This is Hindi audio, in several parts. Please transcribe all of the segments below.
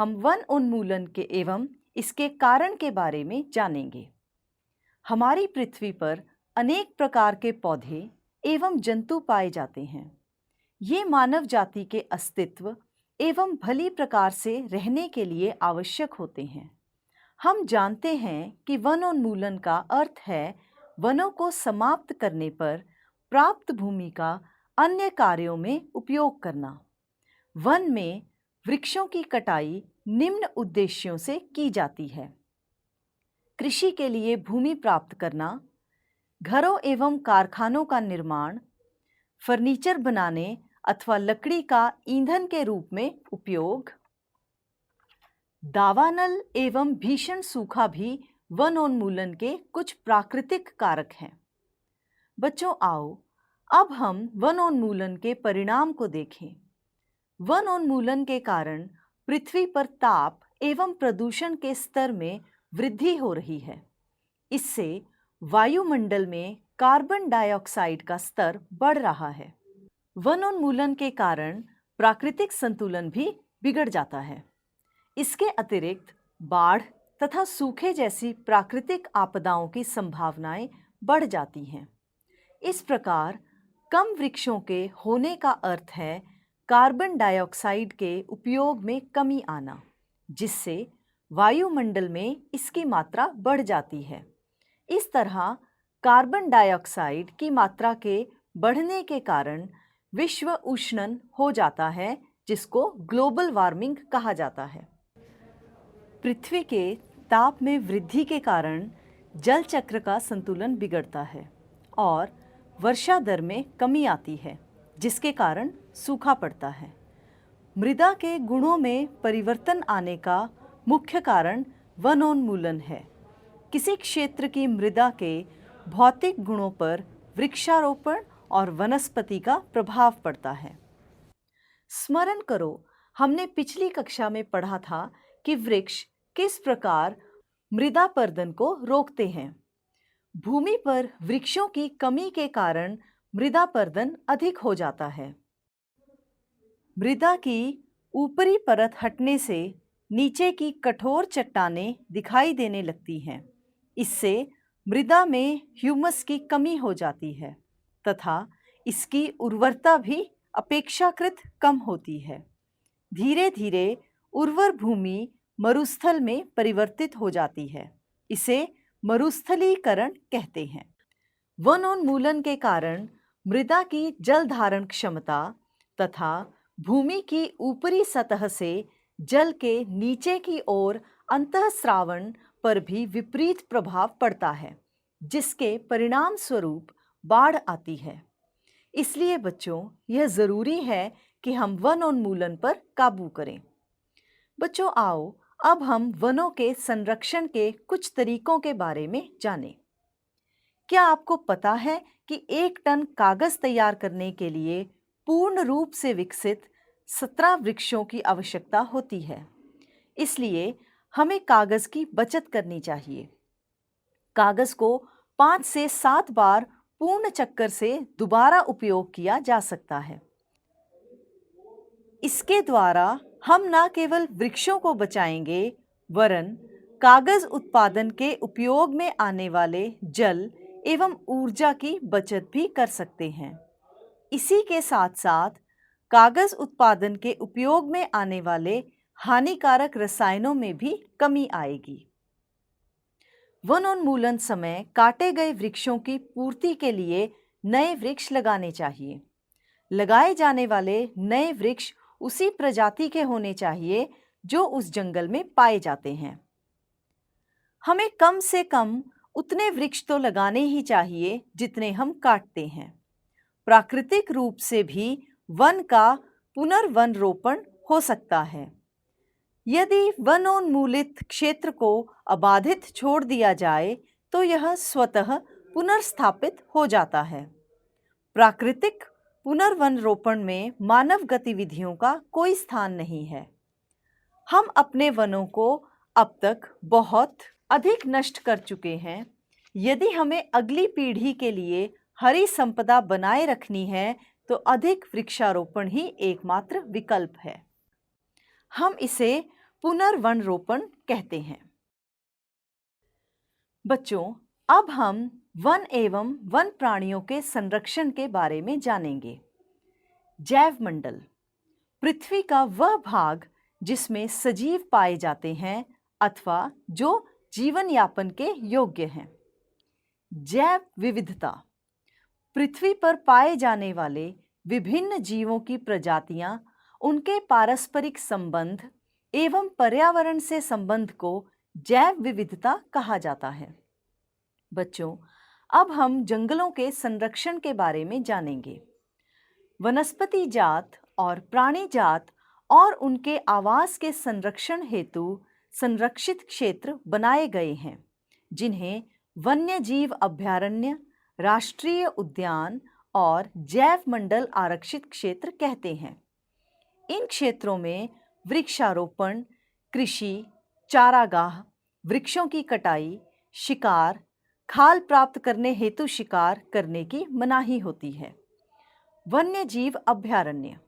हम वन उन्मूलन के एवं इसके कारण के बारे में जानेंगे। हमारी पृथ्वी पर अनेक प्रकार के पौधे एवं जंतु पाए जाते हैं। ये मानव जाति के अस्तित्व एवं भली प्रकार से रहने के लिए आवश्यक होते हैं। हम जानते हैं कि वनोन्मूलन का अर्थ है वनों को समाप्त करने पर प्राप्त भूमि का अन्य कार्यों में उपयोग करना। वन में वृक्षों की कटाई निम्न उद्देश्यों से की जाती है: कृषि के लिए भूमि प्राप्त करना, घरों एवं कारखानों का निर्माण, फर्नीचर बनाने अथवा लकड़ी का ईंधन के रूप में उपयोग। दावानल एवं भीषण सूखा भी वनोन्मूलन के कुछ प्राकृतिक कारक हैं। बच्चों, आओ अब हम वनोन्मूलन के परिणाम को देखें। वनोन्मूलन के कारण पृथ्वी पर ताप एवं प्रदूषण के स्तर में वृद्धि हो रही है। इससे वायुमंडल में कार्बन डाइऑक्साइड का स्तर बढ़ रहा है। वनोन्मूलन के कारण प्राकृतिक संतुलन भी बिगड़ जाता है। इसके अतिरिक्त बाढ़ तथा सूखे जैसी प्राकृतिक आपदाओं की संभावनाएं बढ़ जाती हैं। इस प्रकार कम वृक्षों के होने का अर्थ है कार्बन डाइऑक्साइड के उपयोग में कमी आना, जिससे वायुमंडल में इसकी मात्रा बढ़ जाती है। इस तरह कार्बन डाइऑक्साइड की मात्रा के बढ़ने के कारण विश्व उष्णन हो जाता है, जिसको ग्लोबल वार्मिंग कहा जाता है। पृथ्वी के ताप में वृद्धि के कारण जल चक्र का संतुलन बिगड़ता है और वर्षा दर में कमी आती है, जिसके कारण सूखा पड़ता है। मृदा के गुणों में परिवर्तन आने का मुख्य कारण वनोन्मूलन है। किसी क्षेत्र की मृदा के भौतिक गुणों पर वृक्षारोपण और वनस्पति का प्रभाव पड़ता है। स्मरण करो, हमने पिछली कक्षा में पढ़ा था कि वृक्ष किस प्रकार मृदापर्दन को रोकते हैं। भूमि पर वृक्षों की कमी के कारण मृदापर्दन अधिक हो जाता है। मृदा की ऊपरी परत हटने से नीचे की कठोर चट्टानें दिखाई देने लगती हैं। इससे मृदा में ह्यूमस की कमी हो जाती है तथा इसकी उर्वरता भी अपेक्षाकृत कम होती है। धीरे धीरे उर्वर भूमि मरुस्थल में परिवर्तित हो जाती है। इसे मरुस्थलीकरण कहते हैं। वनोन्मूलन के कारण मृदा की जल धारण क्षमता तथा भूमि की ऊपरी सतह से जल के नीचे की ओर अंतःस्रावण पर भी विपरीत प्रभाव पड़ता है, जिसके परिणाम स्वरूप बाढ़ आती है। इसलिए बच्चों, यह जरूरी है कि हम वनोन्मूलन पर काबू करें। बच्चों, आओ अब हम वनों के संरक्षण के कुछ तरीकों के बारे में जानें। क्या आपको पता है कि 1 टन कागज तैयार करने के लिए पूर्ण रूप से विकसित 17 वृक्षों की आवश्यकता होती है? इसलिए हमें कागज की बचत करनी चाहिए। कागज को 5 से 7 बार पूर्ण चक्कर से दोबारा उपयोग किया जा सकता है। इसके द्वारा हम न केवल वृक्षों को बचाएंगे, वरन कागज उत्पादन के उपयोग में आने वाले जल एवं ऊर्जा की बचत भी कर सकते हैं। इसी के साथ साथ कागज उत्पादन के उपयोग में आने वाले हानिकारक रसायनों में भी कमी आएगी। वनोन्मूलन समय काटे गए वृक्षों की पूर्ति के लिए नए वृक्ष लगाने चाहिए। लगाए जाने वाले नए वृक्ष उसी प्रजाति के होने चाहिए जो उस जंगल में पाए जाते हैं। हमें कम से कम उतने वृक्ष तो लगाने ही चाहिए जितने हम काटते हैं। प्राकृतिक रूप से भी वन का पुनर्वन रोपण हो सकता है। यदि वनोन्मूलित क्षेत्र को अबाधित छोड़ दिया जाए तो यह स्वतः पुनर्स्थापित हो जाता है। प्राकृतिक पुनर्वन रोपण में मानव गतिविधियों का कोई स्थान नहीं है। हम अपने वनों को अब तक बहुत अधिक नष्ट कर चुके हैं। यदि हमें अगली पीढ़ी के लिए हरी संपदा बनाए रखनी है तो अधिक वृक्षारोपण ही एकमात्र विकल्प है। हम इसे पुनर्वन रोपण कहते हैं। बच्चों, अब हम वन एवं वन प्राणियों के संरक्षण के बारे में जानेंगे। जैव मंडल पृथ्वी का वह भाग जिसमें सजीव पाए जाते हैं अथवा जो जीवन यापन के योग्य हैं। जैव विविधता पृथ्वी पर पाए जाने वाले विभिन्न जीवों की प्रजातियां, उनके पारस्परिक संबंध एवं पर्यावरण से संबंध को जैव विविधता कहा जाता है। बच्चों, अब हम जंगलों के संरक्षण के बारे में जानेंगे। वनस्पति जात और प्राणी जात और उनके आवास के संरक्षण हेतु संरक्षित क्षेत्र बनाए गए हैं, जिन्हें वन्य जीव अभयारण्य, राष्ट्रीय उद्यान और जैव मंडल आरक्षित क्षेत्र कहते हैं। इन क्षेत्रों में वृक्षारोपण, कृषि, चारागाह, वृक्षों की कटाई, शिकार, खाल प्राप्त करने हेतु शिकार करने की मनाही होती है। वन्य जीव अभयारण्य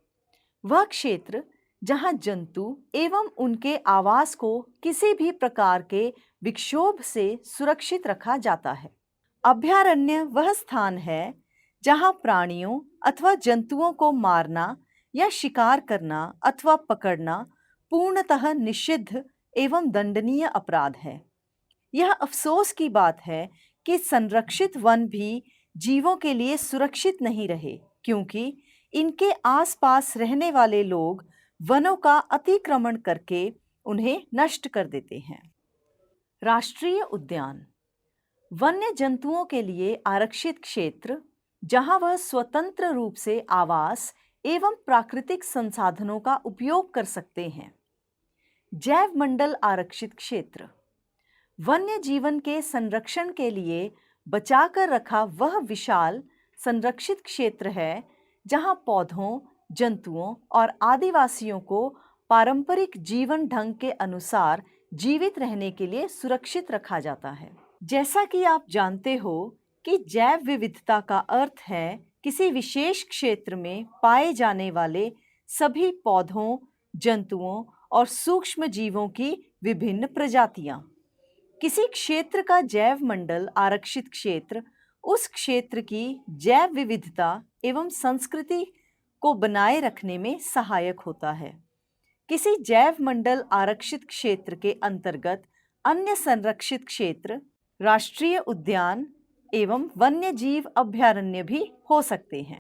वह क्षेत्र जहां जंतु एवं उनके आवास को किसी भी प्रकार के विक्षोभ से सुरक्षित रखा जाता है। अभयारण्य वह स्थान है जहां प्राणियों अथवा जंतुओं को मारना या शिकार करना अथवा पकड़ना पूर्णतः निषिद्ध एवं दंडनीय अपराध है। यह अफसोस की बात है कि संरक्षित वन भी जीवों के लिए सुरक्षित नहीं रहे, क्योंकि इनके आसपास रहने वाले लोग वनों का अतिक्रमण करके उन्हें नष्ट कर देते हैं। राष्ट्रीय उद्यान वन्य जंतुओं के लिए आरक्षित क्षेत्र जहां वह स्वतंत्र रूप से आवास एवं प्राकृतिक संसाधनों का उपयोग कर सकते हैं। जैव मंडल आरक्षित क्षेत्र वन्य जीवन के संरक्षण के लिए बचाकर रखा वह विशाल संरक्षित क्षेत्र है जहां पौधों, जंतुओं और आदिवासियों को पारंपरिक जीवन ढंग के अनुसार जीवित रहने के लिए सुरक्षित रखा जाता है। जैसा कि आप जानते हो कि जैव विविधता का अर्थ है किसी विशेष क्षेत्र में पाए जाने वाले सभी पौधों, जंतुओं और सूक्ष्म जीवों की विभिन्न प्रजातियां। किसी क्षेत्र का जैव मंडल आरक्षित क्षेत्र उस क्षेत्र की जैव विविधता एवं संस्कृति को बनाए रखने में सहायक होता है। किसी जैव मंडल आरक्षित क्षेत्र के अंतर्गत अन्य संरक्षित क्षेत्र, राष्ट्रीय उद्यान एवं वन्य जीव अभयारण्य भी हो सकते हैं।